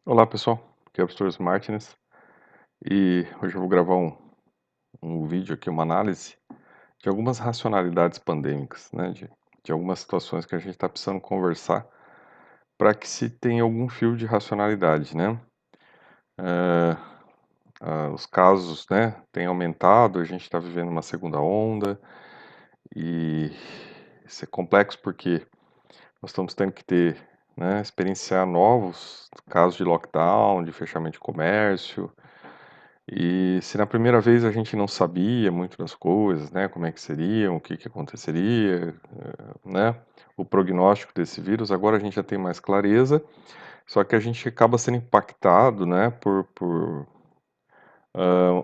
Olá pessoal, aqui é o professor Martins e hoje eu vou gravar um vídeo aqui, uma análise de algumas racionalidades pandêmicas, né? De algumas situações que a gente está precisando conversar para que se tenha algum fio de racionalidade, né? Eh, os casos, né, têm aumentado, a gente está vivendo uma segunda onda e isso é complexo porque nós estamos tendo que ter, né, experienciar novos casos de lockdown, de fechamento de comércio. E se na primeira vez a gente não sabia muito das coisas, né, como é que seriam, o que que aconteceria, né, o prognóstico desse vírus, agora a gente já tem mais clareza, só que a gente acaba sendo impactado, né, por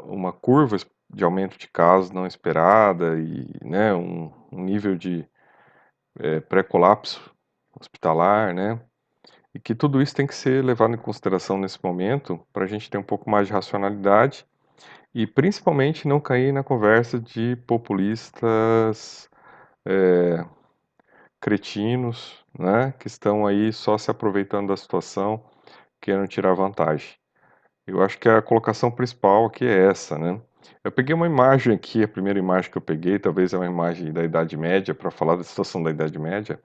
uma curva de aumento de casos não esperada e, né, um nível de pré-colapso hospitalar, né, e que tudo isso tem que ser levado em consideração nesse momento para a gente ter um pouco mais de racionalidade. E principalmente não cair na conversa de populistas, eh, cretinos, né, que estão aí só se aproveitando da situação, querendo tirar vantagem. Eu acho que a colocação principal aqui é essa, né. Eu peguei uma imagem aqui, a primeira imagem que eu peguei, talvez é uma imagem da Idade Média, para falar da situação da Idade Média,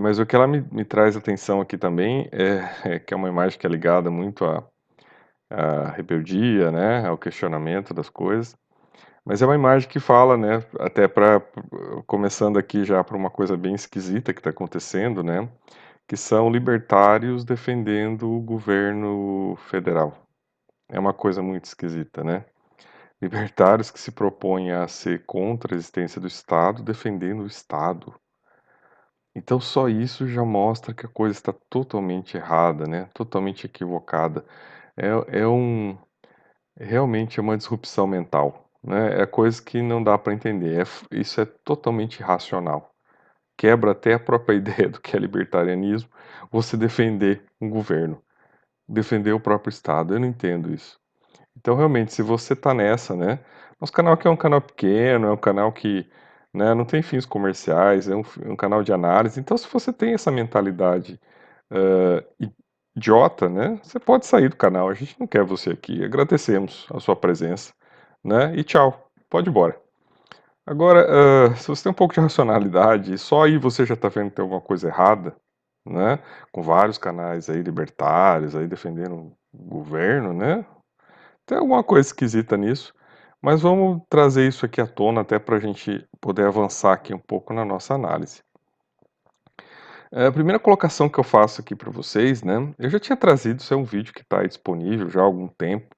mas o que ela me traz atenção aqui também é que é uma imagem que é ligada muito à rebeldia, né, ao questionamento das coisas. Mas é uma imagem que fala, né, até para começando aqui já para uma coisa bem esquisita que está acontecendo, né, que são libertários defendendo o governo federal. É uma coisa muito esquisita, né? Libertários que se propõem a ser contra a existência do Estado, defendendo o Estado. Então só isso já mostra que a coisa está totalmente errada, né? Totalmente equivocada. É, é um realmente é uma disrupção mental, né, é coisa que não dá para entender, isso é totalmente irracional. Quebra até a própria ideia do que é libertarianismo, você defender um governo, defender o próprio estado, eu não entendo isso. Então realmente, se você tá nessa, né, nosso canal aqui é um canal pequeno, é um canal que, né, não tem fins comerciais, é um canal de análise, então se você tem essa mentalidade hã, idiota, né, você pode sair do canal, a gente não quer você aqui, agradecemos a sua presença, né, e tchau, pode ir embora. Agora, se você tem um pouco de racionalidade, só aí você já está vendo que tem alguma coisa errada, né, com vários canais aí libertários, aí defendendo o governo, né, tem alguma coisa esquisita nisso, mas vamos trazer isso aqui à tona até para a gente poder avançar aqui um pouco na nossa análise. A primeira colocação que eu faço aqui para vocês, né, eu já tinha trazido, isso é um vídeo que está disponível já há algum tempo,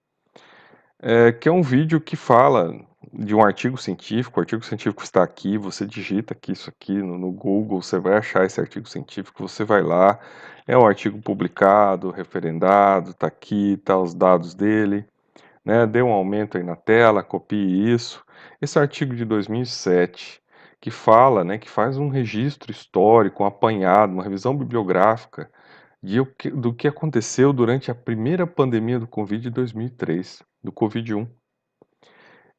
que é um vídeo que fala de um artigo científico, o artigo científico está aqui, você digita aqui isso aqui no Google, você vai achar esse artigo científico, você vai lá, é um artigo publicado, referendado, está aqui, tá os dados dele, né, dê um aumento aí na tela, copie isso. Esse artigo de 2007, que fala, né, que faz um registro histórico, um apanhado, uma revisão bibliográfica do que aconteceu durante a primeira pandemia do Covid de 2003, do Covid-1.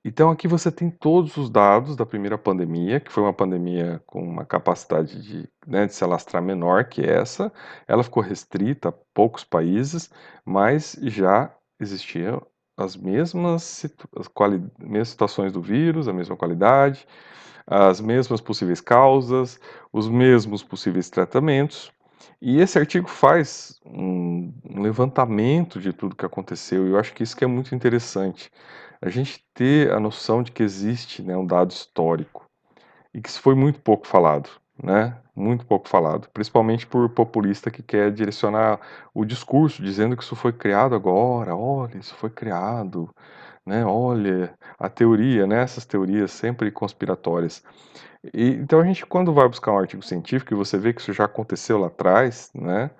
Então aqui você tem todos os dados da primeira pandemia, que foi uma pandemia com uma capacidade né, de se alastrar menor que essa. Ela ficou restrita a poucos países, mas já existiam as mesmas situações do vírus, a mesma qualidade, as mesmas possíveis causas, os mesmos possíveis tratamentos. E esse artigo faz um levantamento de tudo que aconteceu, e eu acho que isso que é muito interessante. A gente ter a noção de que existe, né, um dado histórico, e que isso foi muito pouco falado, né? Muito pouco falado, principalmente por populista que quer direcionar o discurso dizendo que isso foi criado agora, olha, isso foi criado, né? Olha, a teoria, né? Essas teorias sempre conspiratórias. Então a gente, quando vai buscar um artigo científico e você vê que isso já aconteceu lá atrás, né?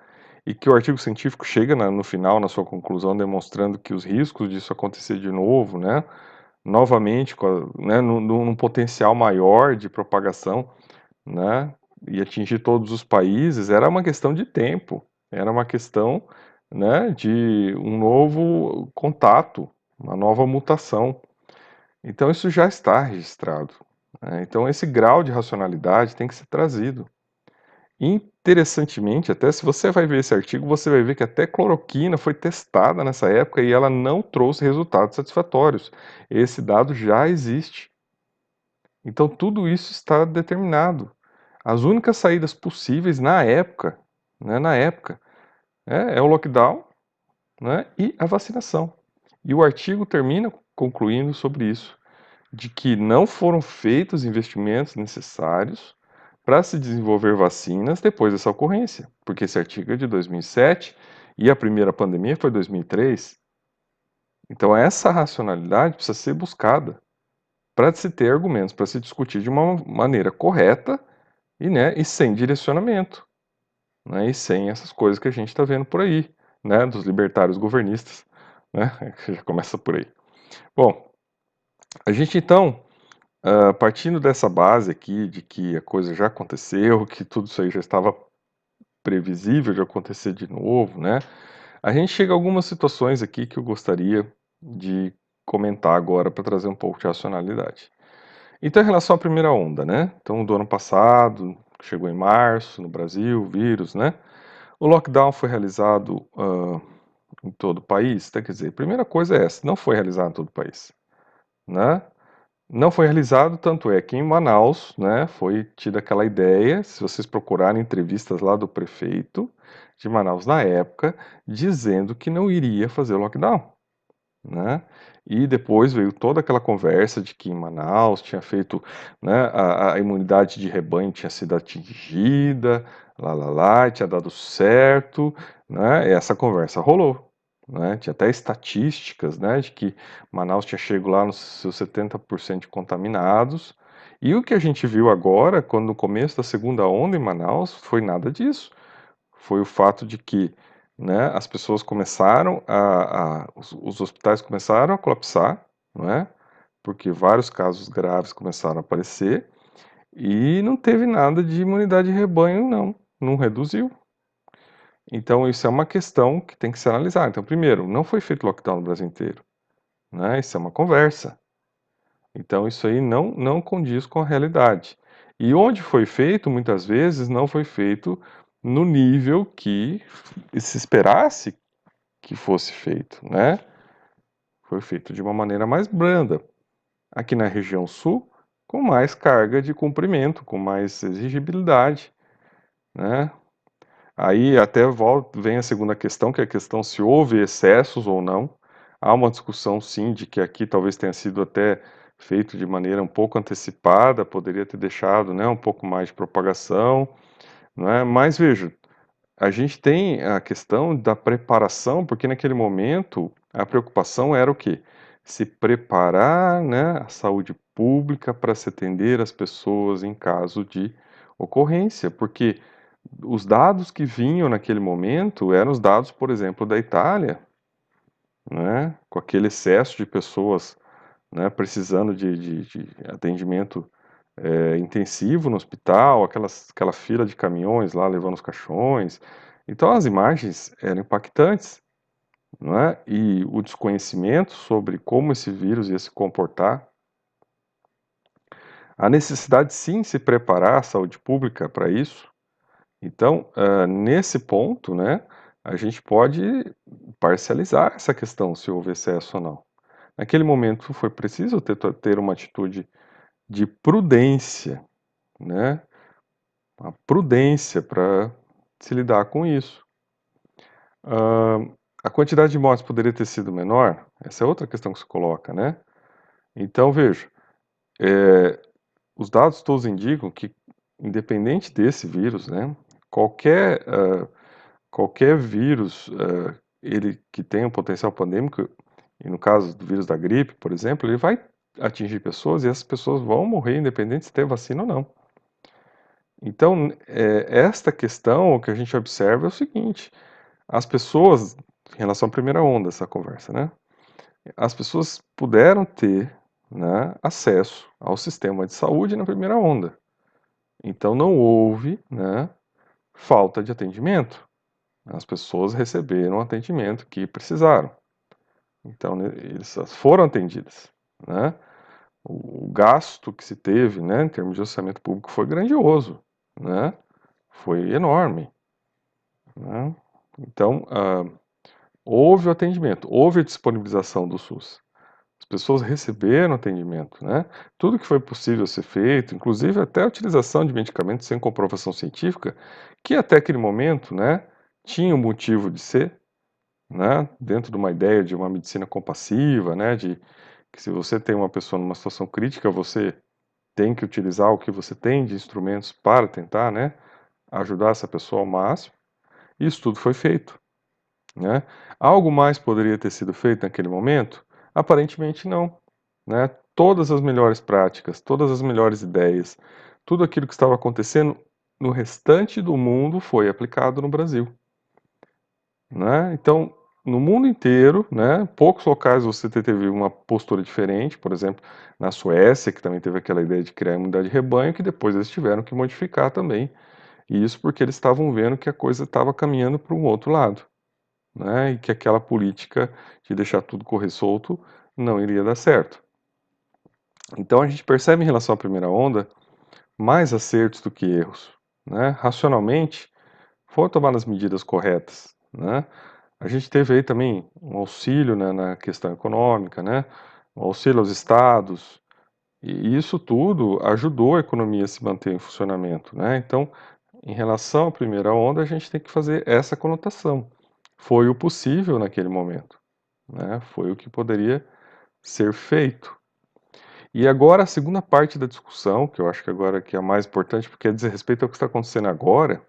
E que o artigo científico chega no final, na sua conclusão, demonstrando que os riscos disso acontecer de novo, né? Novamente, né, num potencial maior de propagação, né? E atingir todos os países, era uma questão de tempo, era uma questão, né, de um novo contato, uma nova mutação. Então isso já está registrado, né? Então esse grau de racionalidade tem que ser trazido. Interessantemente, até se você vai ver esse artigo, você vai ver que até cloroquina foi testada nessa época e ela não trouxe resultados satisfatórios. Esse dado já existe. Então tudo isso está determinado. As únicas saídas possíveis na época, né, é o lockdown, né, e a vacinação. E o artigo termina concluindo sobre isso, de que não foram feitos investimentos necessários para se desenvolver vacinas depois dessa ocorrência, porque esse artigo é de 2007 e a primeira pandemia foi 2003. Então essa racionalidade precisa ser buscada para se ter argumentos, para se discutir de uma maneira correta e sem direcionamento, né, e sem essas coisas que a gente está vendo por aí, né, dos libertários governistas, né, já começa por aí. Bom, a gente então, partindo dessa base aqui de que a coisa já aconteceu, que tudo isso aí já estava previsível de acontecer de novo, né, a gente chega a algumas situações aqui que eu gostaria de comentar agora para trazer um pouco de racionalidade. Então, em relação à primeira onda, né? Então, do ano passado, chegou em março no Brasil, o vírus, né? O lockdown foi realizado em todo o país? Quer dizer, a primeira coisa é essa, não foi realizado em todo o país, né? Não foi realizado, tanto é que em Manaus, né, foi tida aquela ideia, se vocês procurarem entrevistas lá do prefeito de Manaus na época, dizendo que não iria fazer o lockdown, né? E depois veio toda aquela conversa de que em Manaus tinha feito, né, a imunidade de rebanho tinha sido atingida, tinha dado certo, né? E essa conversa rolou, né? Tinha até estatísticas, né, de que Manaus tinha chegado lá nos seus 70% de contaminados. E o que a gente viu agora, quando no começo da segunda onda em Manaus, foi nada disso. Foi o fato de que, né, as pessoas começaram os hospitais começaram a colapsar, não é? Porque vários casos graves começaram a aparecer e não teve nada de imunidade de rebanho, não reduziu. Então isso é uma questão que tem que ser analisada. Então, primeiro, não foi feito lockdown no Brasil inteiro, né? Isso é uma conversa. Então isso aí não condiz com a realidade. E onde foi feito, muitas vezes, não foi feito no nível que se esperasse que fosse feito, né? Foi feito de uma maneira mais branda. Aqui na região sul, com mais carga de cumprimento, com mais exigibilidade, né? Aí até vem a segunda questão, que é a questão se houve excessos ou não. Há uma discussão, sim, de que aqui talvez tenha sido até feito de maneira um pouco antecipada, poderia ter deixado, né, um pouco mais de propagação, não é? Mas veja, a gente tem a questão da preparação, porque naquele momento a preocupação era o quê? Se preparar, né, a saúde pública para se atender as pessoas em caso de ocorrência, porque os dados que vinham naquele momento eram os dados, por exemplo, da Itália, né, com aquele excesso de pessoas, né, precisando de atendimento intensivo no hospital, aquela fila de caminhões lá levando os caixões. Então as imagens eram impactantes, não é? E o desconhecimento sobre como esse vírus ia se comportar, a necessidade sim de se preparar a saúde pública para isso. Então, nesse ponto, né, a gente pode parcializar essa questão se houve excesso ou não. Naquele momento foi preciso ter uma atitude de prudência, né? A prudência para se lidar com isso. A quantidade de mortes poderia ter sido menor? Essa é outra questão que se coloca, né? Então, veja, os dados todos indicam que, independente desse vírus, né, qualquer, qualquer vírus ele que tenha um potencial pandêmico, e no caso do vírus da gripe, por exemplo, ele vai atingir pessoas e essas pessoas vão morrer independente se tem vacina ou não. Então, esta questão, o que a gente observa é o seguinte: as pessoas, em relação à primeira onda dessa conversa, né? As pessoas puderam ter, né, acesso ao sistema de saúde na primeira onda. Então, não houve, né, falta de atendimento. As pessoas receberam o atendimento que precisaram. Então, né, eles foram atendidas, né? O gasto que se teve, né, em termos de orçamento público foi grandioso, né? foi enorme, né? Então, houve o atendimento, houve a disponibilização do SUS. As pessoas receberam atendimento, né? Tudo que foi possível ser feito, inclusive até a utilização de medicamentos sem comprovação científica, que até aquele momento, né, tinha um motivo de ser, né, dentro de uma ideia de uma medicina compassiva, né, de que se você tem uma pessoa numa situação crítica, você tem que utilizar o que você tem de instrumentos para tentar, né, ajudar essa pessoa ao máximo. Isso tudo foi feito, né? Algo mais poderia ter sido feito naquele momento? Aparentemente não, né? Todas as melhores práticas, todas as melhores ideias, tudo aquilo que estava acontecendo no restante do mundo foi aplicado no Brasil, né? Então, no mundo inteiro, né, poucos locais você teve uma postura diferente, por exemplo, na Suécia, que também teve aquela ideia de criar imunidade de rebanho, que depois eles tiveram que modificar também, e isso porque eles estavam vendo que a coisa estava caminhando para um outro lado, né, e que aquela política de deixar tudo correr solto não iria dar certo. Então a gente percebe em relação à primeira onda mais acertos do que erros, né? Racionalmente foram tomadas as medidas corretas, né? A gente teve aí também um auxílio, né, na questão econômica, né? Um auxílio aos estados, e isso tudo ajudou a economia a se manter em funcionamento, né? Então, em relação à primeira onda, a gente tem que fazer essa conotação. Foi o possível naquele momento, né? Foi o que poderia ser feito. E agora a segunda parte da discussão, que eu acho que agora que é a mais importante, porque diz respeito ao que está acontecendo agora,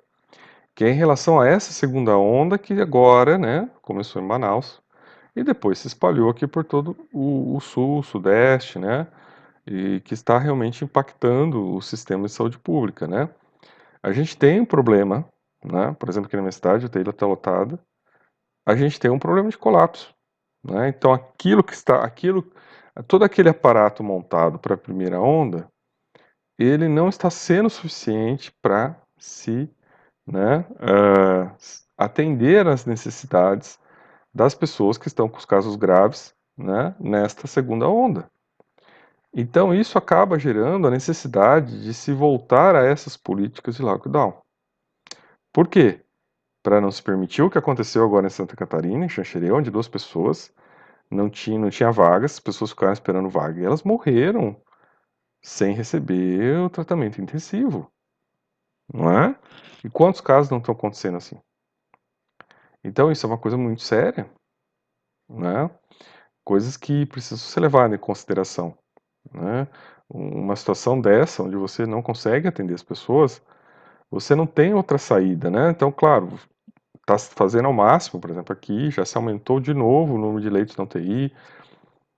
que é em relação a essa segunda onda que agora, né, começou em Manaus e depois se espalhou aqui por todo o sul, o sudeste, né, e que está realmente impactando o sistema de saúde pública, né. A gente tem um problema, né, por exemplo, aqui na minha cidade, a UTI está lotada, a gente tem um problema de colapso, né, então todo aquele aparato montado para a primeira onda, ele não está sendo suficiente para se, né, atender às necessidades das pessoas que estão com os casos graves, né, nesta segunda onda. Então isso acaba gerando a necessidade de se voltar a essas políticas de lockdown. Por quê? Para não se permitir o que aconteceu agora em Santa Catarina, em Xanxerê, onde 2 pessoas não tinha vagas, as pessoas ficaram esperando vaga e elas morreram sem receber o tratamento intensivo, não é? E quantos casos não estão acontecendo assim? Então isso é uma coisa muito séria, né? Coisas que precisam ser levadas em consideração, né? Uma situação dessa, onde você não consegue atender as pessoas, você não tem outra saída, né? Então, claro, está fazendo ao máximo, por exemplo, aqui já se aumentou de novo o número de leitos na UTI,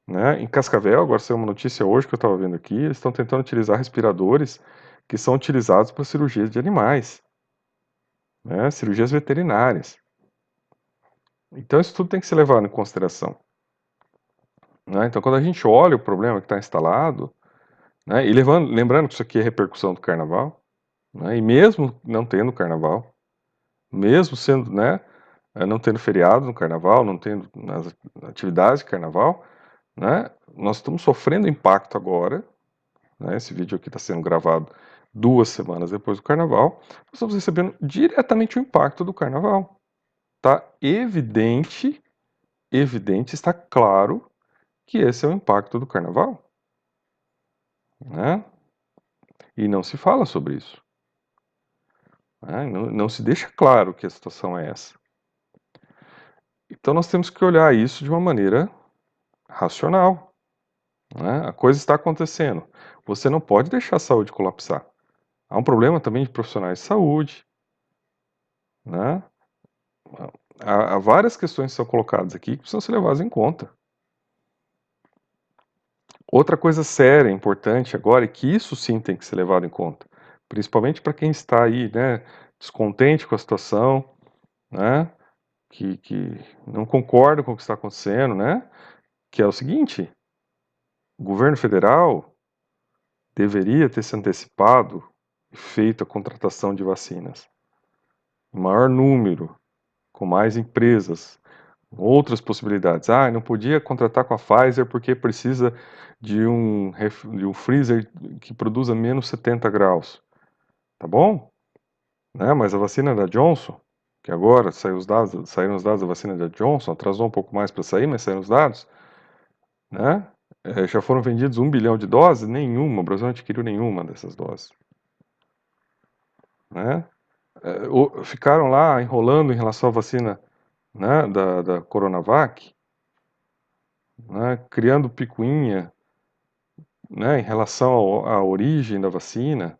né? Em Cascavel, agora saiu uma notícia hoje que eu estava vendo aqui, eles estão tentando utilizar respiradores que são utilizados para cirurgias de animais, né? Cirurgias veterinárias. Então, isso tudo tem que ser levado em consideração, né? Então, quando a gente olha o problema que está instalado, né, e lembrando que isso aqui é repercussão do carnaval, né, e mesmo não tendo carnaval, mesmo sendo, né, não tendo feriado no carnaval, não tendo as atividades de carnaval, né, nós estamos sofrendo impacto agora, né, esse vídeo aqui está sendo gravado 2 semanas depois do carnaval, nós estamos recebendo diretamente o impacto do carnaval. Está evidente, está claro que esse é o impacto do carnaval, né? E não se fala sobre isso, né? Não se deixa claro que a situação é essa. Então nós temos que olhar isso de uma maneira racional, né? A coisa está acontecendo. Você não pode deixar a saúde colapsar. Há um problema também de profissionais de saúde, né? Há várias questões que são colocadas aqui que precisam ser levadas em conta. Outra coisa séria, importante agora, e que isso sim tem que ser levado em conta, principalmente para quem está aí, né, descontente com a situação, né, que não concorda com o que está acontecendo, né, que é o seguinte: o governo federal deveria ter se antecipado e feito a contratação de vacinas em maior número, com mais empresas, outras possibilidades. Ah, não podia contratar com a Pfizer porque precisa de um freezer que produza menos 70 graus. Tá bom? né? Mas a vacina da Johnson, que agora saíram os dados da vacina da Johnson, atrasou um pouco mais para sair, mas saíram os dados, né? Já foram vendidos 1 bilhão de doses, nenhuma, o Brasil não adquiriu nenhuma dessas doses, né? Ficaram lá enrolando em relação à vacina, né, da Coronavac, né, criando picuinha, né, em relação à origem da vacina.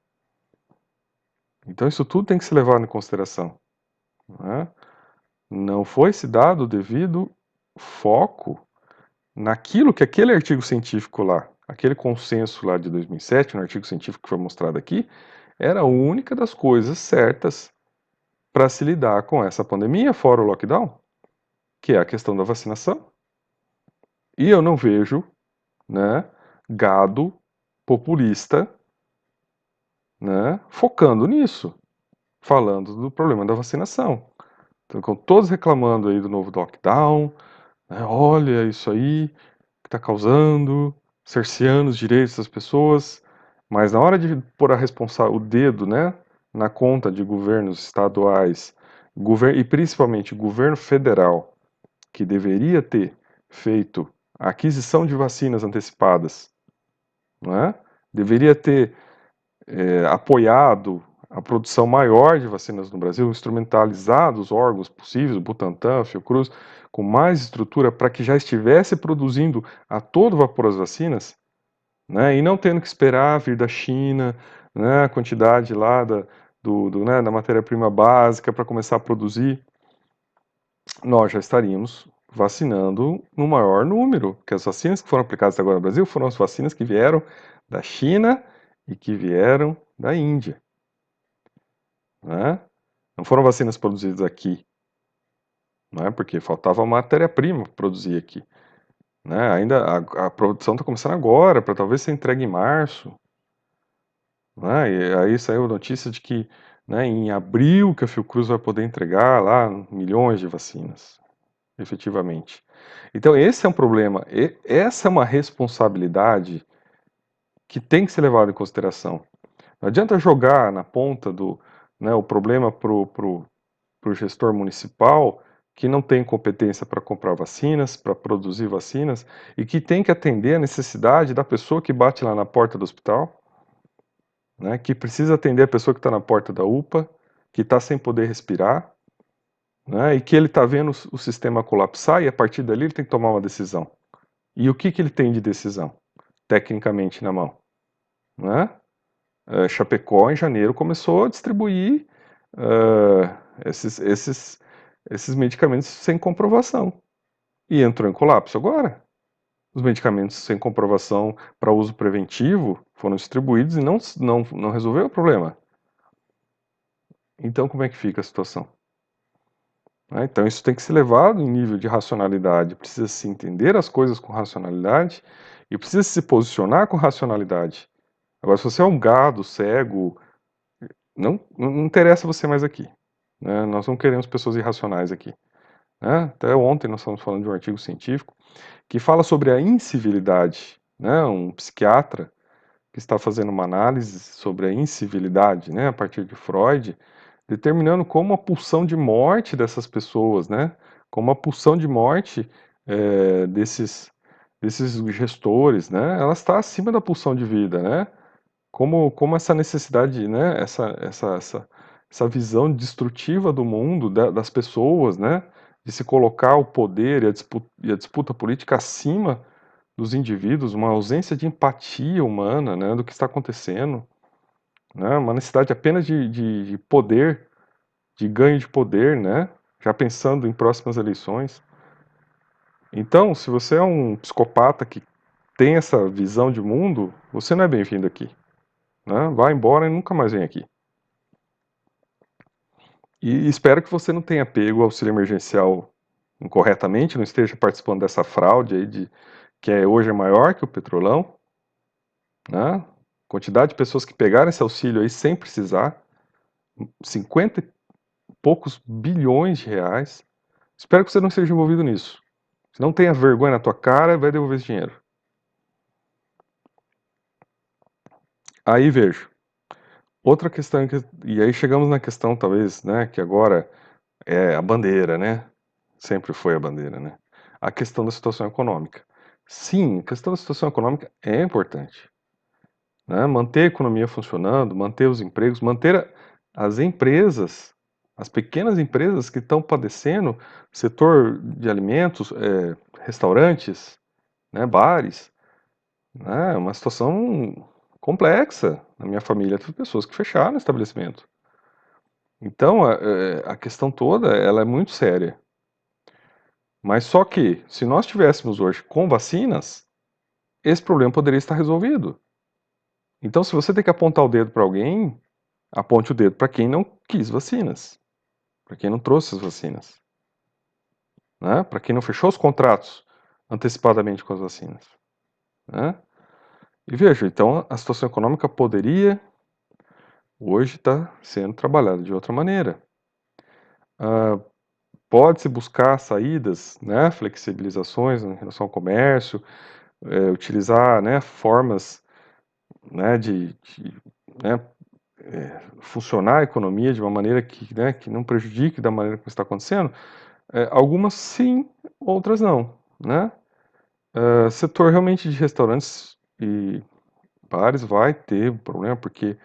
Então isso tudo tem que ser levado em consideração, né? Não foi se dado o devido foco naquilo que aquele artigo científico lá, aquele consenso lá de 2007, no artigo científico que foi mostrado aqui, era a única das coisas certas para se lidar com essa pandemia, fora o lockdown, que é a questão da vacinação. E eu não vejo, né, gado populista, né, focando nisso, falando do problema da vacinação. Então, com todos reclamando aí do novo lockdown, né, olha isso aí que está causando, cerceando os direitos das pessoas, mas na hora de pôr o dedo, né, na conta de governos estaduais, e principalmente governo federal, que deveria ter feito a aquisição de vacinas antecipadas, né, deveria ter apoiado a produção maior de vacinas no Brasil, instrumentalizado os órgãos possíveis, o Butantan, a Fiocruz, com mais estrutura para que já estivesse produzindo a todo vapor as vacinas, né, e não tendo que esperar vir da China, né, a quantidade lá né, da matéria-prima básica para começar a produzir, nós já estaríamos vacinando no maior número, porque as vacinas que foram aplicadas agora no Brasil foram as vacinas que vieram da China e que vieram da Índia, né? Não foram vacinas produzidas aqui, né? Porque faltava matéria-prima para produzir aqui, né? Ainda a produção está começando agora, para talvez ser entregue em março, né? E aí saiu a notícia de que, né, em abril que a Fiocruz vai poder entregar lá milhões de vacinas, efetivamente. Então esse é um problema, essa é uma responsabilidade que tem que ser levada em consideração. Não adianta jogar na ponta né, o problema para o gestor municipal que não tem competência para comprar vacinas, para produzir vacinas e que tem que atender a necessidade da pessoa que bate lá na porta do hospital, né, que precisa atender a pessoa que está na porta da UPA, que está sem poder respirar, né, e que ele está vendo o sistema colapsar e a partir dali ele tem que tomar uma decisão. E o que ele tem de decisão, tecnicamente, na mão? Né? Chapecó, em janeiro, começou a distribuir esses medicamentos sem comprovação. E entrou em colapso agora. Os medicamentos sem comprovação para uso preventivo foram distribuídos e não resolveu o problema. Então, como é que fica a situação? Então, isso tem que ser levado em nível de racionalidade. Precisa se entender as coisas com racionalidade e precisa se posicionar com racionalidade. Agora, se você é um gado cego, não interessa você mais aqui. Né? Nós não queremos pessoas irracionais aqui. Né? Até ontem nós estávamos falando de um artigo científico que fala sobre a incivilidade. Né? Um psiquiatra que está fazendo uma análise sobre a incivilidade, né, a partir de Freud, determinando como a pulsão de morte dessas pessoas, né, como a pulsão de morte desses gestores, né, ela está acima da pulsão de vida, né, como essa necessidade, né, essa visão destrutiva do mundo, das pessoas, né, de se colocar o poder e a disputa política acima dos indivíduos, uma ausência de empatia humana, né, do que está acontecendo, né, uma necessidade apenas de poder, de ganho de poder, né, já pensando em próximas eleições. Então, se você é um psicopata que tem essa visão de mundo, você não é bem-vindo aqui. Né? Vá embora e nunca mais vem aqui. E espero que você não tenha pego o auxílio emergencial incorretamente, não esteja participando dessa fraude aí que hoje é maior que o Petrolão, né? Quantidade de pessoas que pegaram esse auxílio aí sem precisar, 50 e poucos bilhões de reais. Espero que você não esteja envolvido nisso. Se não tenha vergonha na tua cara, vai devolver esse dinheiro. Aí vejo, Outra questão e aí chegamos na questão talvez, né, que agora é a bandeira, né? Sempre foi a bandeira, né? A questão da situação econômica. Sim, a questão da situação econômica é importante, né? Manter a economia funcionando, manter os empregos, manter as empresas, as pequenas empresas que estão padecendo, setor de alimentos, restaurantes, né, bares, né? É uma situação complexa. Na minha família, teve pessoas que fecharam o estabelecimento. Então, a questão toda, ela é muito séria. Mas só que, se nós tivéssemos hoje com vacinas, esse problema poderia estar resolvido. Então, se você tem que apontar o dedo para alguém, aponte o dedo para quem não quis vacinas, para quem não trouxe as vacinas, né? Para quem não fechou os contratos antecipadamente com as vacinas, né? E veja, então a situação econômica poderia hoje estar sendo trabalhada de outra maneira. Pode-se buscar saídas, né, flexibilizações em relação ao comércio, utilizar, né, formas, né, né, funcionar a economia de uma maneira que, né, que não prejudique da maneira como está acontecendo. Algumas sim, outras não, né? Setor realmente de restaurantes e bares vai ter um problema porque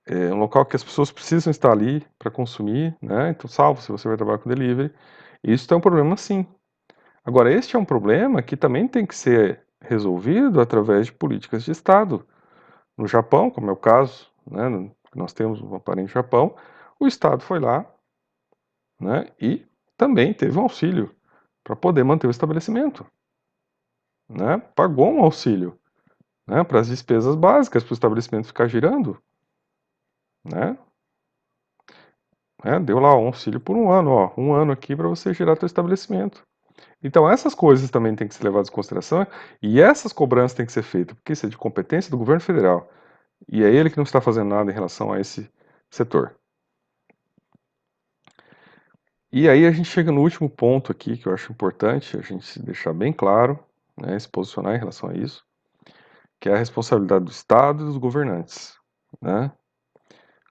é um local que as pessoas precisam estar ali para consumir, né? Então, salvo se você vai trabalhar com delivery, isso é um problema sim. Agora, este é um problema que também tem que ser resolvido através de políticas de Estado. No Japão, como é o caso, né, nós temos um parente no Japão, o Estado foi lá, né, e também teve um auxílio para poder manter o estabelecimento, né, pagou um auxílio, né, para as despesas básicas para o estabelecimento ficar girando, né, deu lá um auxílio por um ano, ó, um ano aqui para você girar seu estabelecimento. Então essas coisas também têm que ser levadas em consideração e essas cobranças têm que ser feitas, porque isso é de competência do governo federal e é ele que não está fazendo nada em relação a esse setor. E aí a gente chega no último ponto aqui que eu acho importante a gente deixar bem claro, né, se posicionar em relação a isso, que é a responsabilidade do Estado e dos governantes, né?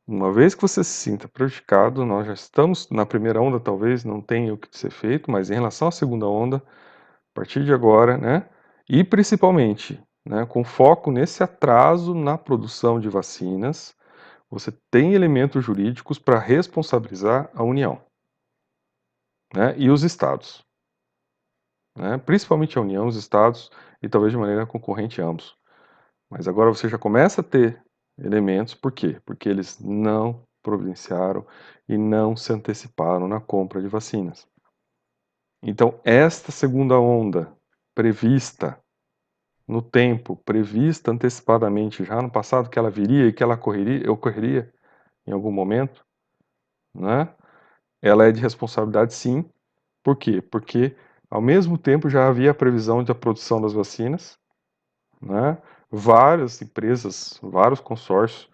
Uma vez que você se sinta prejudicado, nós já estamos na primeira onda, talvez não tenha o que ser feito, mas em relação à segunda onda, a partir de agora, né? E principalmente, né, com foco nesse atraso na produção de vacinas, você tem elementos jurídicos para responsabilizar a União, né, e os estados, né, principalmente a União, os estados e talvez de maneira concorrente ambos. Mas agora você já começa a ter elementos, por quê? Porque eles não providenciaram e não se anteciparam na compra de vacinas. Então, esta segunda onda prevista no tempo, prevista antecipadamente já no passado que ela viria e que ela ocorreria em algum momento, né? Ela é de responsabilidade sim. Por quê? Porque ao mesmo tempo já havia a previsão da produção das vacinas, né? Várias empresas, vários consórcios,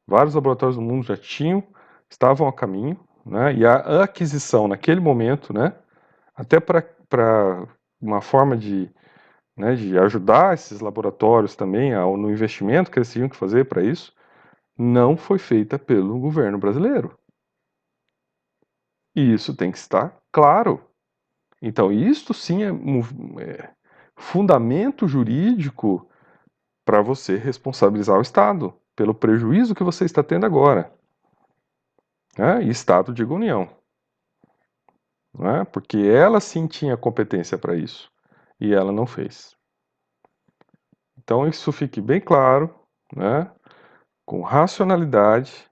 vários laboratórios do mundo já estavam a caminho, né? E a aquisição naquele momento, né? Até para uma forma né, de ajudar esses laboratórios também no investimento que eles tinham que fazer para isso, não foi feita pelo governo brasileiro. E isso tem que estar claro. Então, isto sim é fundamento jurídico para você responsabilizar o Estado pelo prejuízo que você está tendo agora. Né? E Estado, digo União. Né? Porque ela sim tinha competência para isso. E ela não fez. Então, isso fique bem claro, né? Com racionalidade,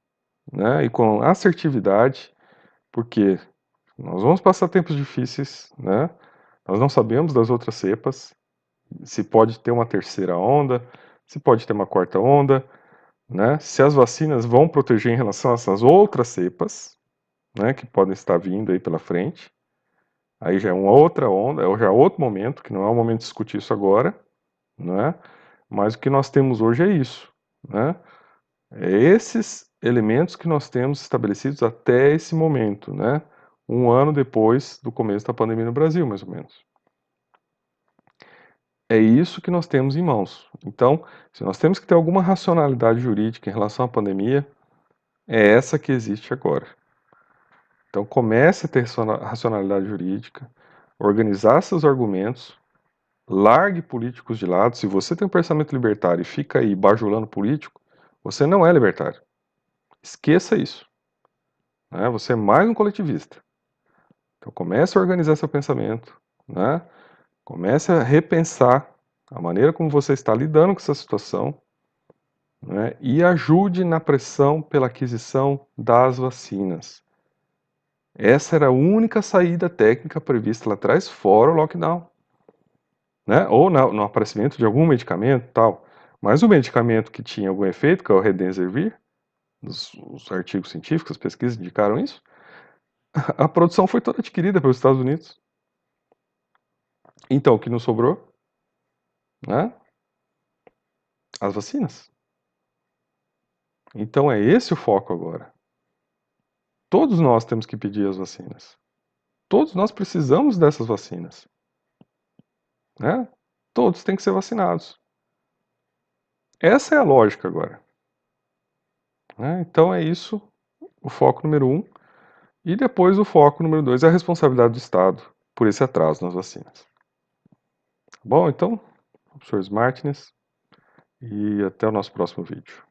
né? E com assertividade, porque nós vamos passar tempos difíceis, né? Nós não sabemos das outras cepas, se pode ter uma terceira onda, se pode ter uma quarta onda, né? Se as vacinas vão proteger em relação a essas outras cepas, né, que podem estar vindo aí pela frente. Aí já é uma outra onda, já é outro momento, que não é o momento de discutir isso agora, né? Mas o que nós temos hoje é isso, né? É esses elementos que nós temos estabelecidos até esse momento, né? Um ano depois do começo da pandemia no Brasil, mais ou menos. É isso que nós temos em mãos. Então, se nós temos que ter alguma racionalidade jurídica em relação à pandemia, é essa que existe agora. Então comece a ter racionalidade jurídica, organizar seus argumentos, largue políticos de lado. Se você tem um pensamento libertário e fica aí bajulando político, você não é libertário. Esqueça isso. Né? Você é mais um coletivista. Então comece a organizar seu pensamento, né? Comece a repensar a maneira como você está lidando com essa situação, né? E ajude na pressão pela aquisição das vacinas. Essa era a única saída técnica prevista lá atrás, fora o lockdown, né? Ou no aparecimento de algum medicamento, tal. Mas o medicamento que tinha algum efeito, que é o Remdesivir, os artigos científicos, as pesquisas indicaram isso, a produção foi toda adquirida pelos Estados Unidos. Então, o que nos sobrou, né? As vacinas. Então é esse o foco agora. Todos nós temos que pedir as vacinas. Todos nós precisamos dessas vacinas, né? Todos têm que ser vacinados. Essa é a lógica agora, né? Então é isso, o foco número 1. E depois o foco número 2 é a responsabilidade do Estado por esse atraso nas vacinas. Bom, então, professor Martins, e até o nosso próximo vídeo.